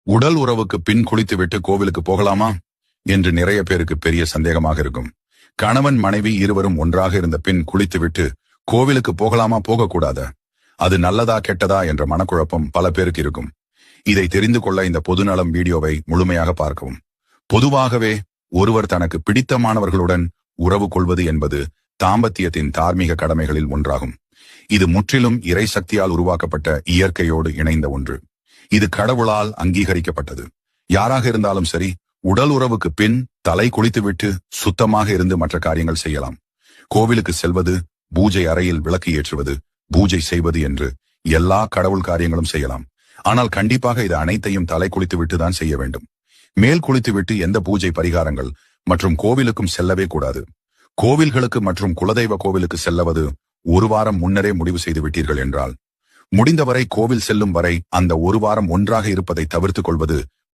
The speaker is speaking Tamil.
உடல் உறவுக்கு பின் குளித்துவிட்டு கோவிலுக்கு போகலாமா என்று நிறைய பேருக்கு பெரிய சந்தேகமாக இருக்கும். கணவன் மனைவி இருவரும் ஒன்றாக இருந்த பின் குளித்துவிட்டு கோவிலுக்கு போகலாமா போகக்கூடாதா, அது நல்லதா கெட்டதா என்ற மனக்குழப்பம் பல பேருக்கு இருக்கும். இதை தெரிந்து கொள்ள இந்த பொதுநலம் வீடியோவை முழுமையாக பார்க்கவும். பொதுவாகவே ஒருவர் தனக்கு பிடித்தமானவர்களுடன் உறவு கொள்வது என்பது தாம்பத்தியத்தின் தார்மீக கடமைகளில் ஒன்றாகும். இது முற்றிலும் இறை சக்தியால் உருவாக்கப்பட்ட இயற்கையோடு இணைந்த ஒன்று. இது கடவுளால் அங்கீகரிக்கப்பட்டது. யாராக இருந்தாலும் சரி, உடல் உறவுக்கு பின் தலை குளித்துவிட்டு சுத்தமாக இருந்து மற்ற காரியங்கள் செய்யலாம். கோவிலுக்கு செல்வது, பூஜை அறையில் விளக்கு ஏற்றுவது, பூஜை செய்வது என்று எல்லா கடவுள் காரியங்களும் செய்யலாம். ஆனால் கண்டிப்பாக இது அனைத்தையும் தலை குளித்துவிட்டு தான் செய்ய வேண்டும். மேல் குளித்துவிட்டு எந்த பூஜை பரிகாரங்கள் மற்றும் கோவிலுக்கும் செல்லவே கூடாது. கோவில்களுக்கு மற்றும் குலதெய்வ கோவிலுக்கு செல்லவது ஒரு வாரம் முன்னரே முடிவு செய்து விட்டீர்கள் என்றால், முடிந்தவரை கோவில் செல்லும் வரை அந்த ஒரு வாரம் ஒன்றாக இருப்பதை தவிர்த்துக் கொள்வது